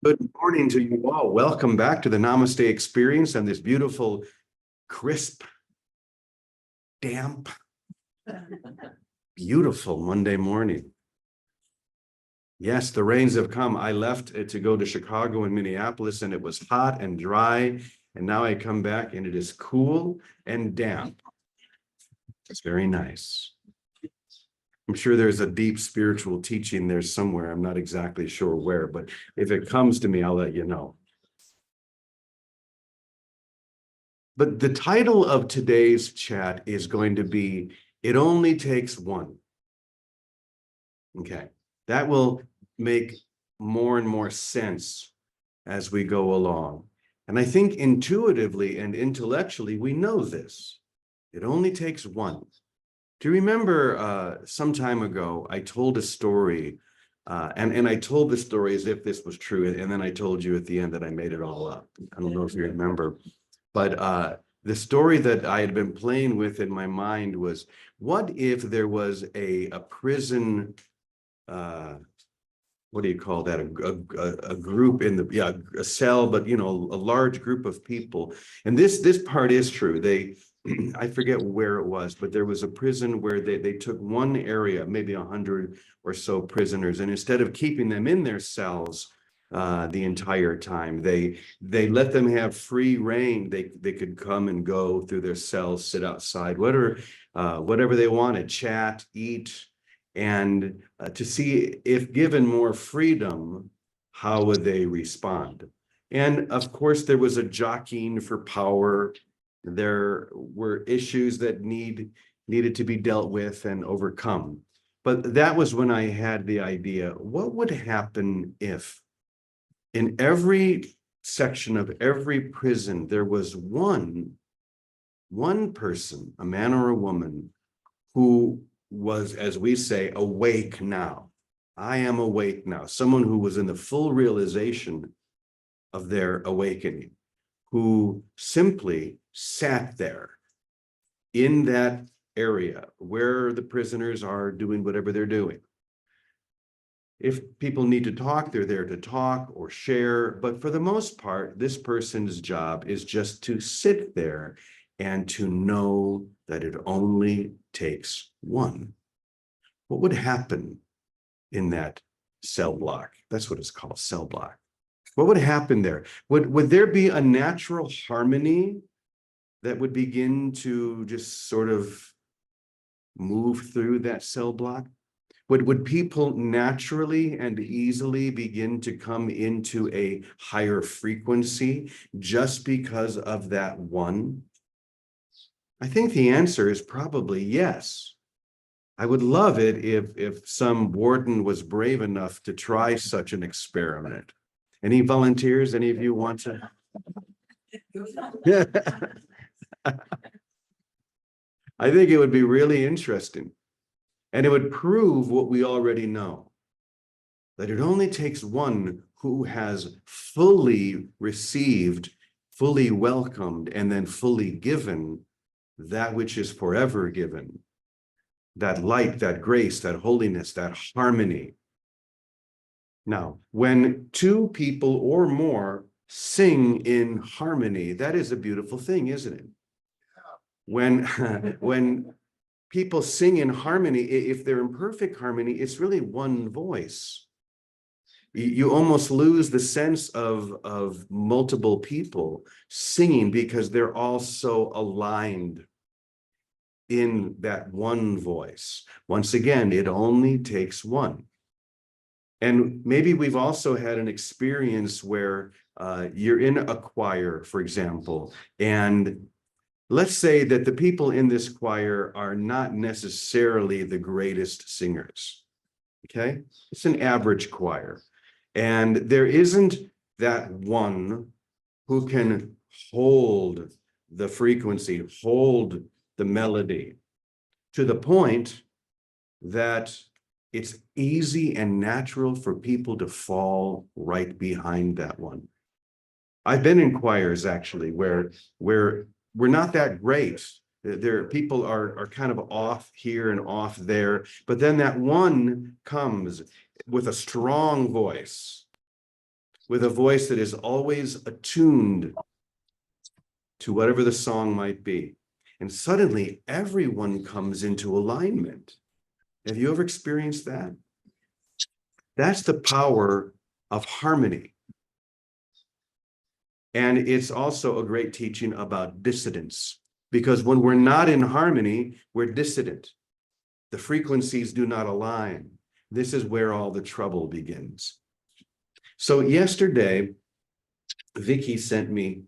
Good morning to you all. Welcome back to the Namaste experience on this beautiful, crisp, damp, beautiful Monday morning. Yes, the rains have come. I left to go to Chicago and Minneapolis, and it was hot and dry. And now I come back and it is cool and damp. It's very nice. I'm sure there's a deep spiritual teaching there somewhere. I'm not exactly sure where, but if it comes to me, I'll let you know. But the title of today's chat is going to be, It Only Takes One. Okay, that will make more and more sense as we go along. And I think intuitively and intellectually, we know this. It only takes one. Do you remember some time ago, I told a story, and I told the story as if this was true, and then I told you at the end that I made it all up. I don't know if you remember, but the story that I had been playing with in my mind was, what if there was a prison, what do you call that? A group in the, a cell, but a large group of people. And this part is true. I forget where it was, but there was a prison where they took one area, maybe 100 or so prisoners, and instead of keeping them in their cells the entire time, they let them have free reign. They could come and go through their cells, sit outside, whatever they wanted, chat, eat, and to see if given more freedom, how would they respond? And of course, there was a jockeying for power. There were issues that needed to be dealt with and overcome. But that was when I had the idea, what would happen if in every section of every prison, there was one person, a man or a woman, who was, as we say, awake now. I am awake now. Someone who was in the full realization of their awakening, who simply sat there in that area where the prisoners are doing whatever they're doing. If people need to talk, they're there to talk or share. But for the most part, this person's job is just to sit there and to know that it only takes one. What would happen in that cell block? That's what it's called, cell block. What would happen there? Would there be a natural harmony that would begin to just sort of move through that cell block? Would people naturally and easily begin to come into a higher frequency just because of that one? I think the answer is probably yes. I would love it if some warden was brave enough to try such an experiment. Any volunteers? Any of you want to? I think it would be really interesting. And it would prove what we already know, that it only takes one who has fully received, fully welcomed, and then fully given that which is forever given. That light, that grace, that holiness, that harmony. Now, when two people or more sing in harmony, that is a beautiful thing, isn't it? When people sing in harmony, if they're in perfect harmony, it's really one voice. You almost lose the sense of multiple people singing because they're all so aligned in that one voice. Once again, it only takes one. And maybe we've also had an experience where you're in a choir, for example, and let's say that the people in this choir are not necessarily the greatest singers, okay? It's an average choir. And there isn't that one who can hold the frequency, hold the melody to the point that it's easy and natural for people to fall right behind that one. I've been in choirs actually where we're not that great. People are kind of off here and off there, but then that one comes with a strong voice with a voice that is always attuned to whatever the song might be. And suddenly everyone comes into alignment. Have you ever experienced that? That's the power of harmony. And it's also a great teaching about dissidence, because when we're not in harmony, we're dissident. The frequencies do not align. This is where all the trouble begins. So yesterday, Vicky sent me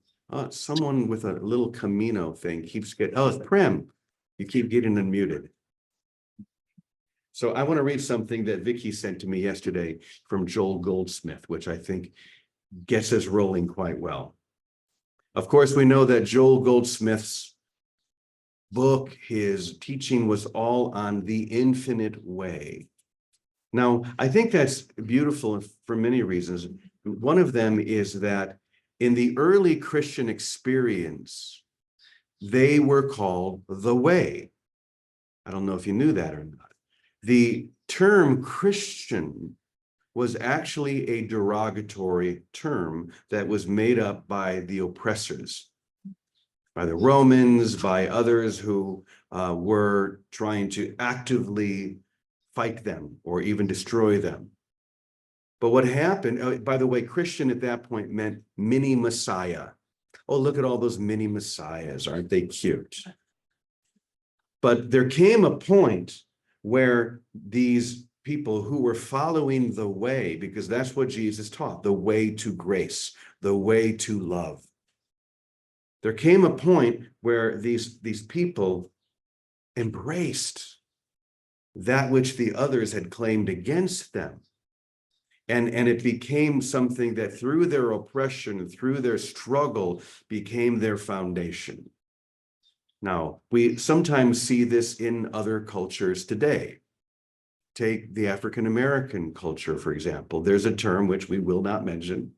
someone with a little Camino thing keeps getting, oh, it's Prem. You keep getting unmuted. So I want to read something that Vicky sent to me yesterday from Joel Goldsmith, which I think gets us rolling quite well. Of course, we know that Joel Goldsmith's book, his teaching was all on the infinite way. Now, I think that's beautiful for many reasons. One of them is that in the early Christian experience, they were called the way. I don't know if you knew that or not. The term Christian was actually a derogatory term that was made up by the oppressors, by the Romans, by others who were trying to actively fight them or even destroy them. But what happened, by the way, Christian at that point meant mini Messiah. Oh, look at all those mini Messiahs, aren't they cute? But there came a point where these people who were following the way, because that's what Jesus taught, the way to grace, the way to love. There came a point where these people embraced that which the others had claimed against them. And it became something that through their oppression, through their struggle, became their foundation. Now, we sometimes see this in other cultures today. Take the African American culture, for example. There's a term which we will not mention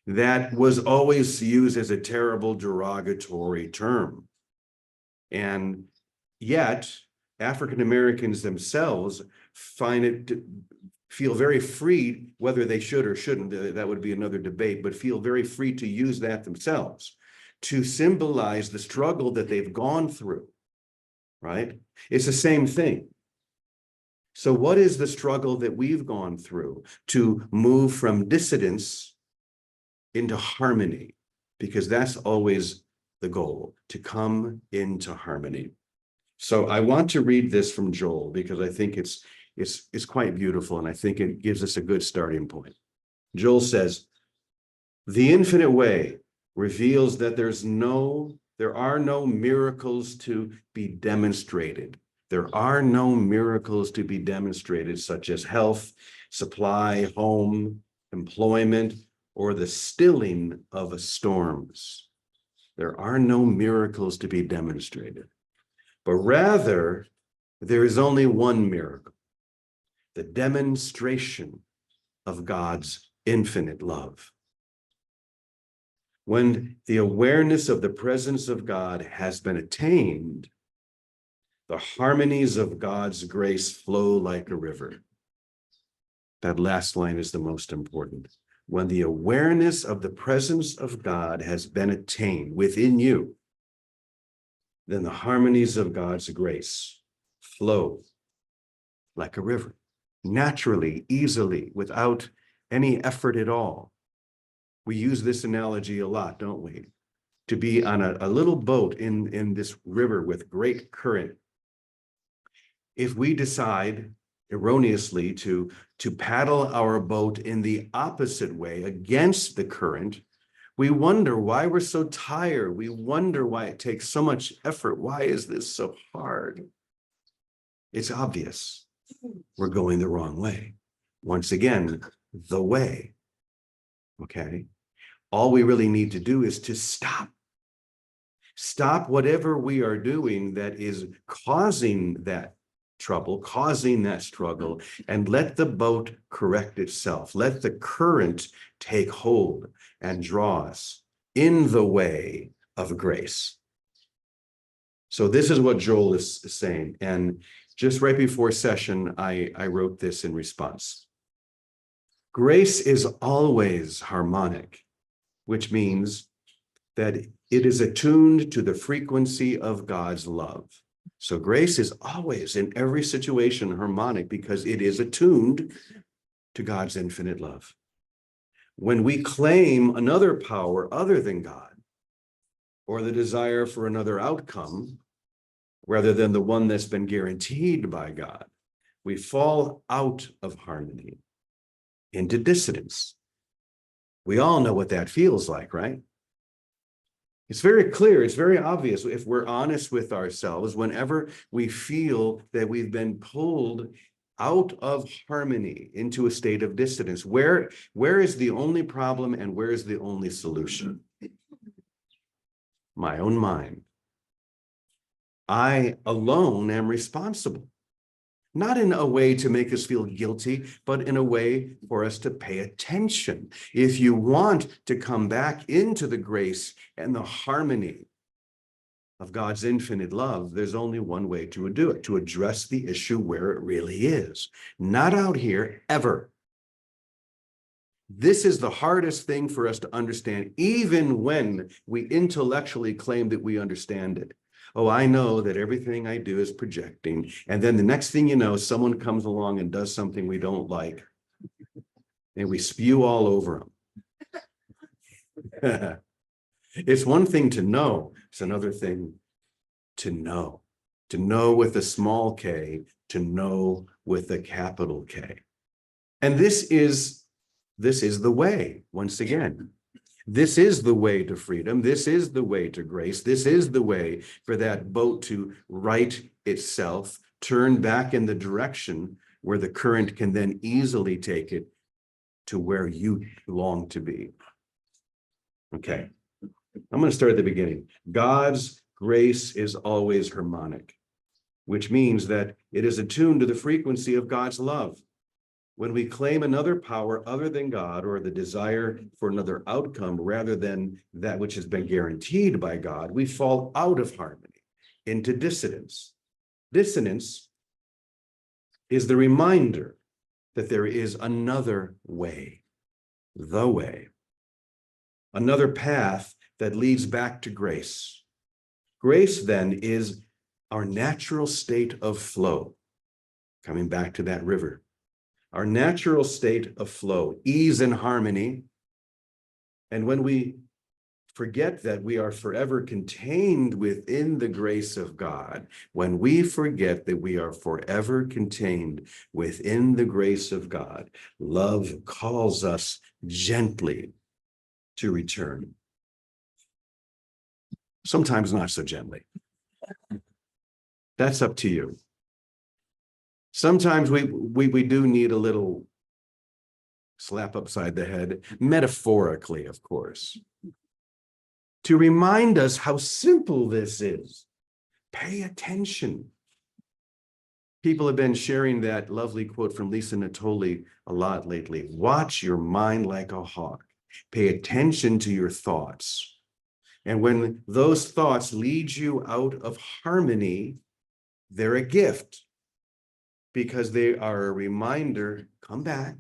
that was always used as a terrible derogatory term. And yet, African Americans themselves feel very free, whether they should or shouldn't, that would be another debate, but feel very free to use that themselves to symbolize the struggle that they've gone through, right? It's the same thing. So what is the struggle that we've gone through to move from dissidence into harmony? Because that's always the goal, to come into harmony. So I want to read this from Joel because I think it's quite beautiful, and I think it gives us a good starting point. Joel says, "The infinite way reveals that there are no miracles to be demonstrated. There are no miracles to be demonstrated, such as health, supply, home, employment, or the stilling of storms. There are no miracles to be demonstrated, but rather there is only one miracle, the demonstration of God's infinite love. When the awareness of the presence of God has been attained, the harmonies of God's grace flow like a river." That last line is the most important. When the awareness of the presence of God has been attained within you, then the harmonies of God's grace flow like a river, naturally, easily, without any effort at all. We use this analogy a lot, don't we? To be on a little boat in this river with great current. If we decide erroneously to paddle our boat in the opposite way against the current, we wonder why we're so tired. We wonder why it takes so much effort. Why is this so hard? It's obvious. We're going the wrong way. Once again, the way. Okay? All we really need to do is to stop. Stop whatever we are doing that is causing that trouble, causing that struggle, and let the boat correct itself. Let the current take hold and draw us in the way of grace. So this is what Joel is saying. And just right before session, I wrote this in response. Grace is always harmonic, which means that it is attuned to the frequency of God's love. So grace is always, in every situation, harmonic because it is attuned to God's infinite love. When we claim another power other than God, or the desire for another outcome, rather than the one that's been guaranteed by God, we fall out of harmony into dissonance. We all know what that feels like, right? It's very clear, it's very obvious if we're honest with ourselves, whenever we feel that we've been pulled out of harmony into a state of dissonance. Where is the only problem and where is the only solution? My own mind. I alone am responsible. Not in a way to make us feel guilty, but in a way for us to pay attention. If you want to come back into the grace and the harmony of God's infinite love, there's only one way to do it, to address the issue where it really is, not out here ever. This is the hardest thing for us to understand, even when we intellectually claim that we understand it. Oh, I know that everything I do is projecting. And then the next thing you know, someone comes along and does something we don't like. And we spew all over them. It's one thing to know. It's another thing to know. To know with a small k, to know with a capital K. And this is the way, once again. This is the way to freedom. This is the way to grace. This is the way for that boat to right itself, turn back in the direction where the current can then easily take it to where you long to be. Okay, I'm going to start at the beginning. God's grace is always harmonic, which means that it is attuned to the frequency of God's love. When we claim another power other than God, or the desire for another outcome rather than that which has been guaranteed by God, we fall out of harmony into dissonance. Dissonance is the reminder that there is another way, the way, another path that leads back to grace. Grace then is our natural state of flow, coming back to that river. Our natural state of flow, ease and harmony. And when we forget that we are forever contained within the grace of God, when we forget that we are forever contained within the grace of God, love calls us gently to return. Sometimes not so gently. That's up to you. Sometimes we do need a little slap upside the head, metaphorically, of course, to remind us how simple this is. Pay attention. People have been sharing that lovely quote from Lisa Natoli a lot lately. Watch your mind like a hawk. Pay attention to your thoughts. And when those thoughts lead you out of harmony, they're a gift. Because they are a reminder, come back,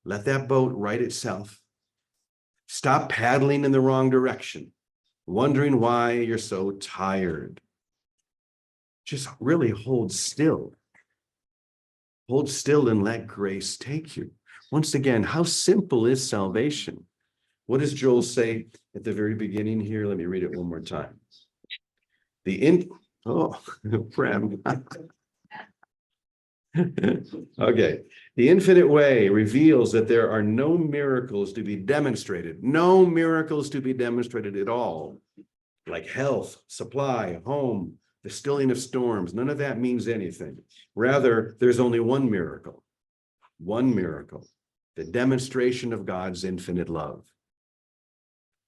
let that boat right itself. Stop paddling in the wrong direction, wondering why you're so tired. Just really hold still. Hold still and let grace take you. Once again, how simple is salvation? What does Joel say at the very beginning here? Let me read it one more time. Prem. Okay, the infinite way reveals that there are no miracles to be demonstrated, no miracles to be demonstrated at all, like health, supply, home, the stilling of storms. None of that means anything. Rather, there's only one miracle, the demonstration of God's infinite love.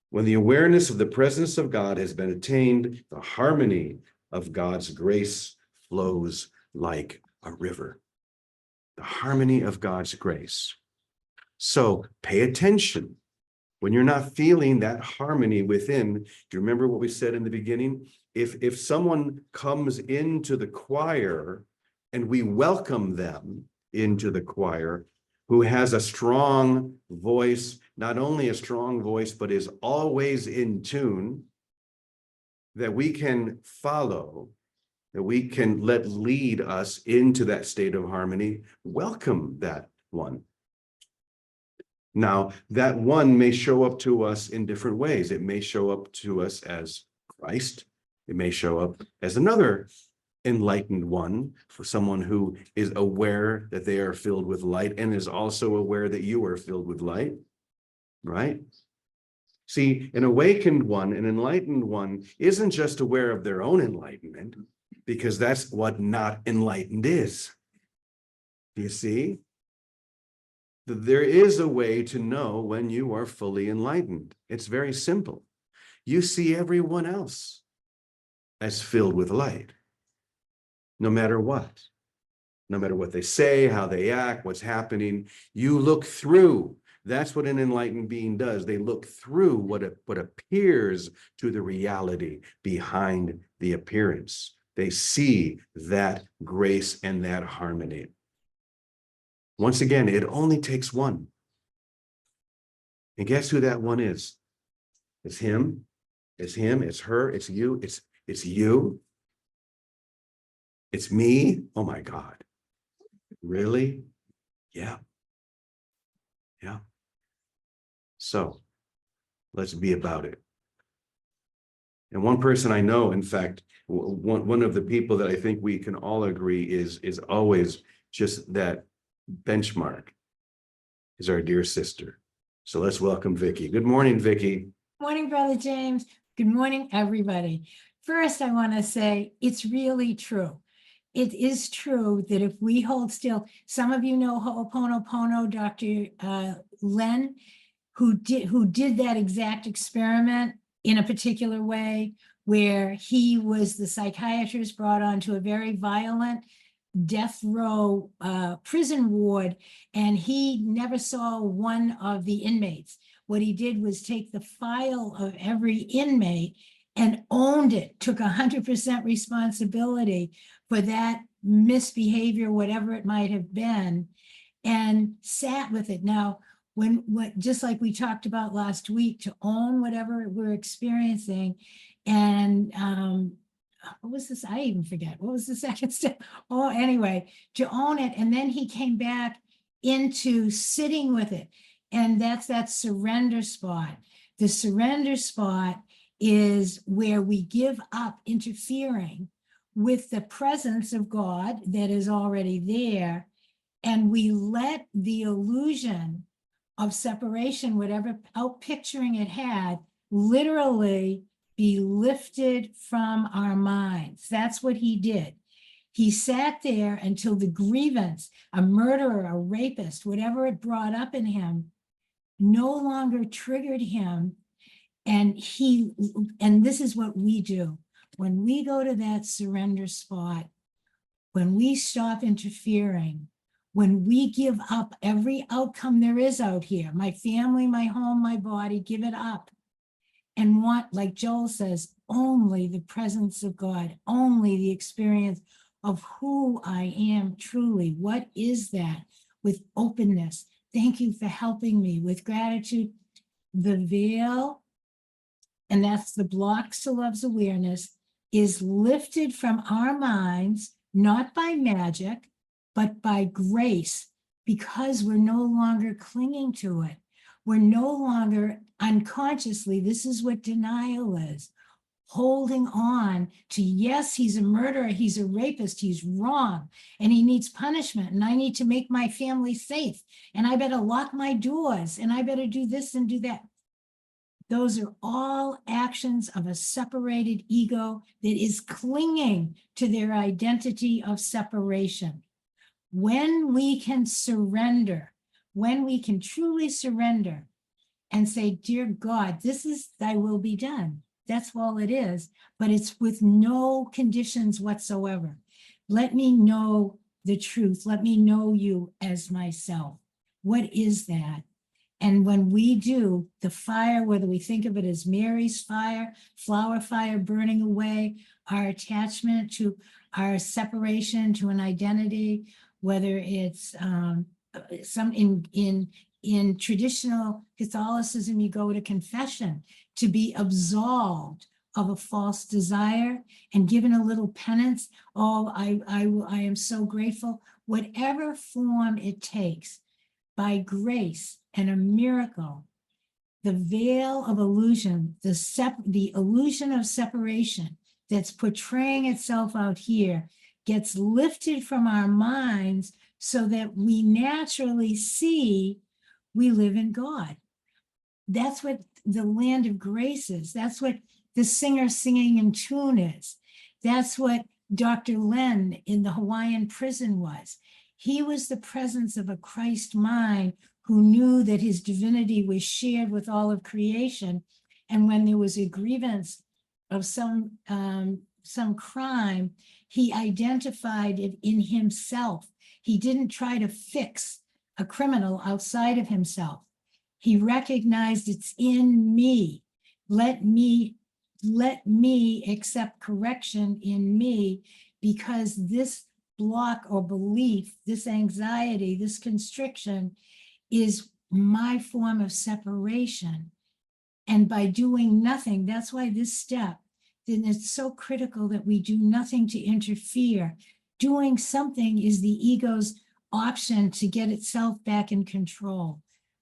When the awareness of the presence of God has been attained, the harmony of God's grace flows like a river. The harmony of God's grace. So pay attention. When you're not feeling that harmony within, do you remember what we said in the beginning? If someone comes into the choir and we welcome them into the choir, who has a strong voice, not only a strong voice, but is always in tune, that we can follow, that we can let lead us into that state of harmony, welcome that one. Now, that one may show up to us in different ways. It may show up to us as Christ. It may show up as another enlightened one, for someone who is aware that they are filled with light and is also aware that you are filled with light, right? See, an awakened one, an enlightened one, isn't just aware of their own enlightenment, because that's what not enlightened is. Do you see? There is a way to know when you are fully enlightened. It's very simple. You see everyone else as filled with light, no matter what. No matter what they say, how they act, what's happening, you look through. That's what an enlightened being does. They look through what appears to the reality behind the appearance. They see that grace and that harmony. Once again, it only takes one. And guess who that one is? It's him, it's her, it's you, it's you. It's me. Oh my God. Really? Yeah. Yeah. So let's be about it. And one person I know, in fact, one of the people that I think we can all agree is always just that benchmark, is our dear sister. So let's welcome Vicki. Good morning, Vicki. Morning, Brother James. Good morning, everybody. First, I want to say it's really true. It is true that if we hold still, some of you know Ho'oponopono, Dr. Len, who did that exact experiment in a particular way, where he was the psychiatrist brought onto a very violent death row prison ward, and he never saw one of the inmates. What he did was take the file of every inmate and owned it, took 100% responsibility for that misbehavior, whatever it might have been, and sat with it. Now, just like we talked about last week, to own whatever we're experiencing, and what was this? I even forget. What was the second step? Oh, anyway, to own it. And then he came back into sitting with it. And that's that surrender spot. The surrender spot is where we give up interfering with the presence of God that is already there. And we let the illusion of separation, whatever outpicturing it had, literally be lifted from our minds. That's what he did. He sat there until the grievance, a murderer, a rapist, whatever it brought up in him, no longer triggered him. And this is what we do. When we go to that surrender spot, when we stop interfering, when we give up every outcome there is out here, my family, my home, my body, give it up. And want, like Joel says, only the presence of God, only the experience of who I am truly. What is that? With openness. Thank you for helping me. With gratitude, the veil, and that's the blocks to love's awareness, is lifted from our minds, not by magic, but by grace, because we're no longer clinging to it. We're no longer unconsciously, this is what denial is, holding on to, yes, he's a murderer, he's a rapist, he's wrong, and he needs punishment, and I need to make my family safe, and I better lock my doors, and I better do this and do that. Those are all actions of a separated ego that is clinging to their identity of separation. When we can surrender, when we can truly surrender and say, dear God, this is thy will be done. That's all it is, but it's with no conditions whatsoever. Let me know the truth. Let me know you as myself. What is that? And when we do, the fire, whether we think of it as Mary's fire, flower fire burning away, our attachment to our separation to an identity, whether it's some in traditional Catholicism, you go to confession to be absolved of a false desire and given a little penance. Oh, I am so grateful. Whatever form it takes, by grace and a miracle, the veil of illusion, the illusion of separation that's portraying itself out here gets lifted from our minds so that we naturally see we live in God. That's what the land of grace is. That's what the singer singing in tune is. That's what Dr. Len in the Hawaiian prison was. He was the presence of a Christ mind who knew that his divinity was shared with all of creation. And when there was a grievance of some crime, he identified it in himself. He didn't try to fix a criminal outside of himself. He recognized it's in me. Let me accept correction in me, because this block or belief, this anxiety, this constriction is my form of separation. And by doing nothing, that's why this step, then it's so critical that we do nothing to interfere. Doing something is the ego's option to get itself back in control.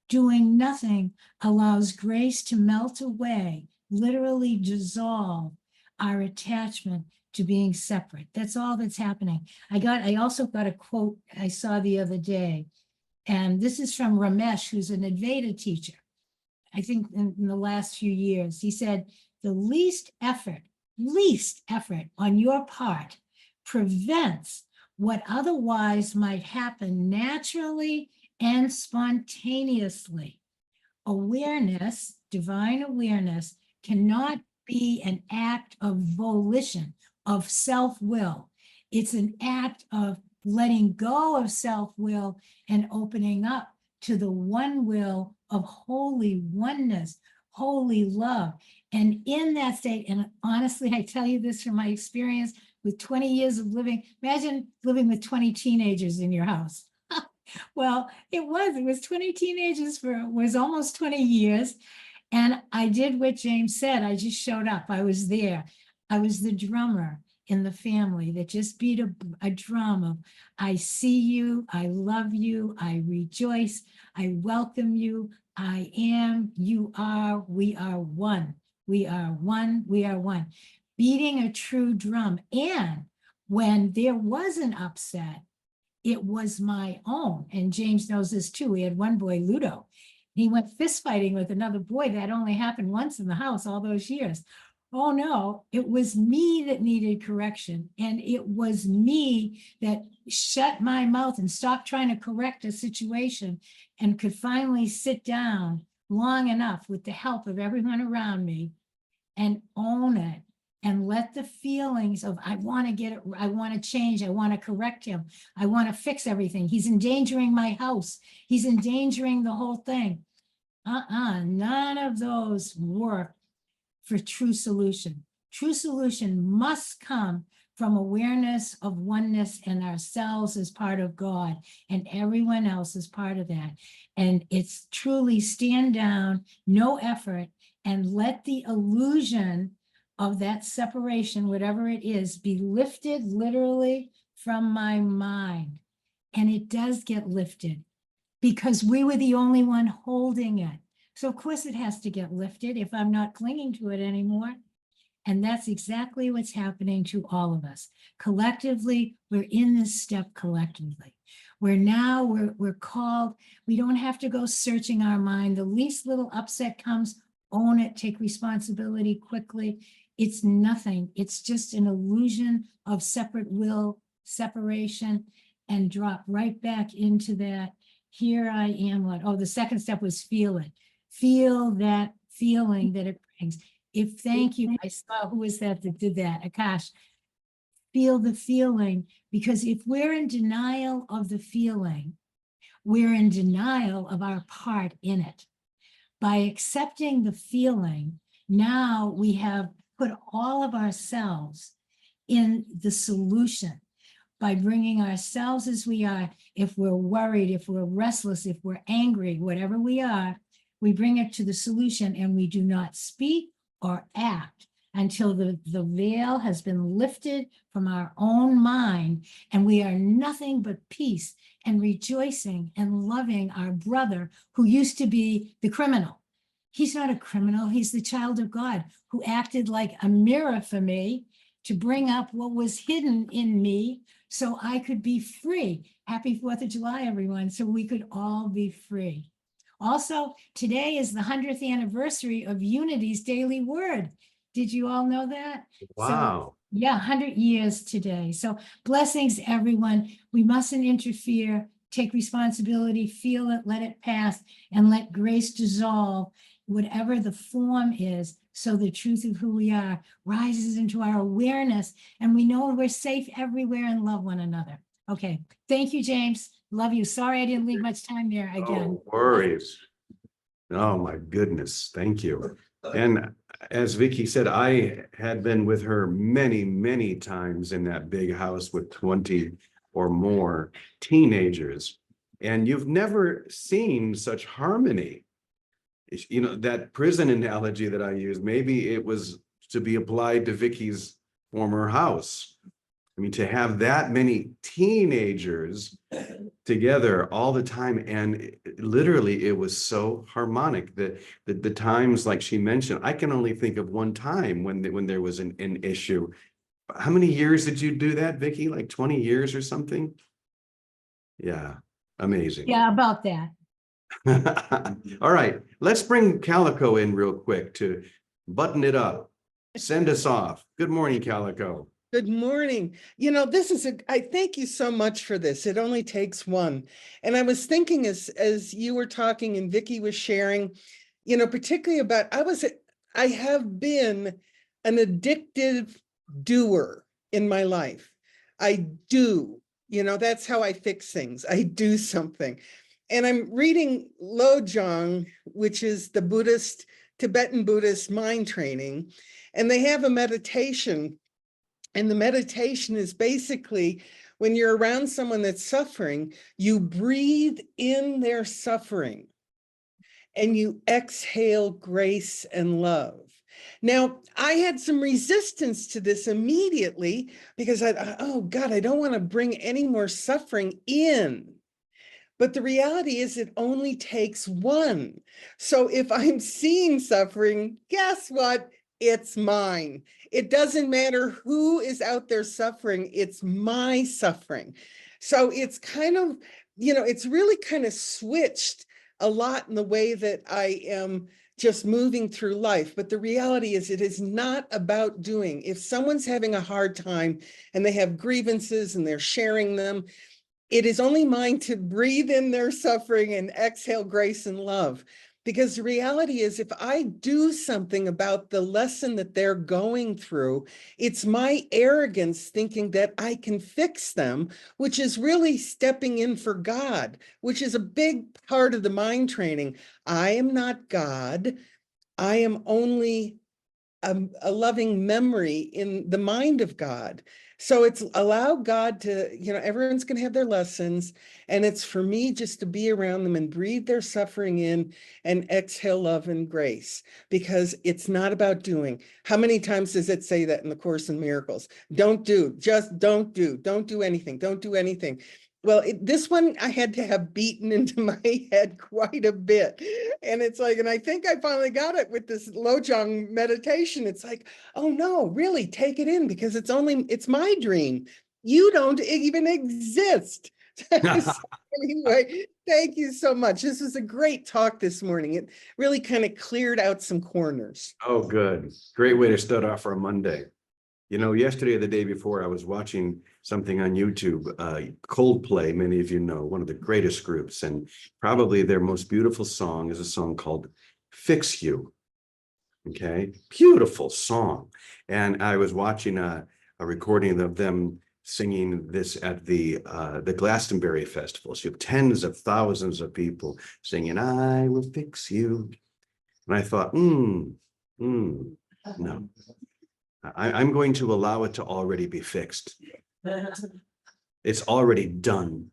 Doing nothing allows grace to melt away, literally dissolve our attachment to being separate. That's all that's happening. I also got a quote I saw the other day, and this is from Ramesh, who's an Advaita teacher, I think in the last few years. He said, the least effort on your part prevents what otherwise might happen naturally and spontaneously. Awareness, divine awareness, cannot be an act of volition, of self-will. It's an act of letting go of self-will and opening up to the one will of holy oneness, holy love. And in that state, and honestly, I tell you this from my experience with 20 years of living, imagine living with 20 teenagers in your house. Well, it was 20 teenagers was almost 20 years. And I did what James said. I just showed up. I was there. I was the drummer in the family that just beat a drum of, I see you, I love you, I rejoice, I welcome you, I am, you are, we are one. We are one, we are one. Beating a true drum. And when there was an upset, it was my own. And James knows this too. We had one boy, Ludo. He went fist fighting with another boy. That only happened once in the house all those years. Oh no, it was me that needed correction. And it was me that shut my mouth and stopped trying to correct a situation and could finally sit down long enough with the help of everyone around me and own it. And let the feelings of, I want to get it, I want to change, I want to correct him, I want to fix everything. He's endangering my house. He's endangering the whole thing. None of those work for true solution. True solution must come from awareness of oneness and ourselves as part of God and everyone else as part of that. And it's truly stand down, no effort, and let the illusion of that separation, whatever it is, be lifted literally from my mind. And it does get lifted because we were the only one holding it. So of course it has to get lifted if I'm not clinging to it anymore. And that's exactly what's happening to all of us. Collectively, we're in this step collectively. We're called, we don't have to go searching our mind. The least little upset comes, own it, take responsibility quickly. It's nothing. It's just an illusion of separate will, separation, and drop right back into that. Here I am. The second step was feel it. Feel that feeling that it brings. Thank you. I saw, who was that did that? Akash. Feel the feeling, because if we're in denial of the feeling, we're in denial of our part in it. By accepting the feeling, now we have put all of ourselves in the solution. by bringing ourselves as we are. If we're worried, if we're restless, if we're angry, whatever we are, we bring it to the solution and we do not speak or act until the veil has been lifted from our own mind, and we are nothing but peace and rejoicing and loving our brother who used to be the criminal. He's not a criminal. He's the child of God who acted like a mirror for me to bring up what was hidden in me so I could be free. Happy 4th of July, everyone. So we could all be free. Also, today is the 100th anniversary of Unity's Daily Word. Did you all know that? Wow. So, yeah, 100 years today. So blessings, everyone. We mustn't interfere. Take responsibility, feel it, let it pass, and let grace dissolve whatever the form is, so the truth of who we are rises into our awareness, and we know we're safe everywhere and love one another. Okay, thank you, James. Love you. Sorry I didn't leave much time there again. No worries. Oh, my goodness. Thank you. And as Vicky said, I had been with her many, many times in that big house with 20 or more teenagers. And you've never seen such harmony. You know, that prison analogy that I used, maybe it was to be applied to Vicky's former house. I mean, to have that many teenagers together all the time, and literally it was so harmonic that the times, like she mentioned, I can only think of one time when there was an issue. How many years did you do that, Vicky? Like 20 years or something? Yeah, amazing. Yeah, about that. All right, let's bring Calico in real quick to button it up. Send us off. Good morning, Calico. Good morning. You know, I thank you so much for this. It only takes one. And I was thinking as you were talking and Vicky was sharing, you know, particularly about, I have been an addictive doer in my life. I do, you know, that's how I fix things. I do something. And I'm reading Lojong, which is the Tibetan Buddhist mind training, and they have a meditation. And the meditation is basically when you're around someone that's suffering, you breathe in their suffering and you exhale grace and love. Now, I had some resistance to this immediately because oh God, I don't want to bring any more suffering in. But the reality is it only takes one. So if I'm seeing suffering, guess what? It's mine. It doesn't matter who is out there suffering, it's my suffering. So it's kind of, you know, it's really kind of switched a lot in the way that I am just moving through life. But the reality is it is not about doing. If someone's having a hard time and they have grievances and they're sharing them, it is only mine to breathe in their suffering and exhale grace and love. Because the reality is, if I do something about the lesson that they're going through, it's my arrogance thinking that I can fix them, which is really stepping in for God, which is a big part of the mind training. I am not God. I am only a loving memory in the mind of God. So it's allow God to, you know, everyone's going to have their lessons, and it's for me just to be around them and breathe their suffering in and exhale love and grace, because it's not about doing. How many times does it say that in the Course in Miracles? Don't do, just don't do anything, don't do anything. Well, this one I had to have beaten into my head quite a bit. And it's like, and I think I finally got it with this Lojong meditation. It's like, oh no, really take it in, because it's my dream. You don't even exist. So anyway, thank you so much. This was a great talk this morning. It really kind of cleared out some corners. Oh, good. Great way to start off our Monday. You know, yesterday or the day before, I was watching something on YouTube, Coldplay, many of you know, one of the greatest groups, and probably their most beautiful song is a song called Fix You. Okay, beautiful song. And I was watching a recording of them singing this at the Glastonbury Festival. So you have tens of thousands of people singing, I will fix you. And I thought, no. I'm going to allow it to already be fixed. It's already done.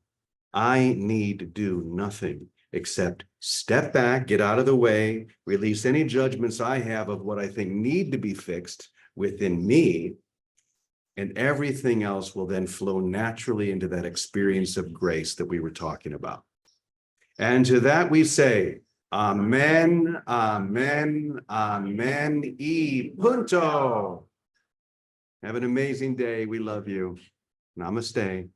I need to do nothing except step back, get out of the way, release any judgments I have of what I think need to be fixed within me. And everything else will then flow naturally into that experience of grace that we were talking about. And to that we say, Amen, Amen, Amen, e punto. Have an amazing day. We love you. Namaste.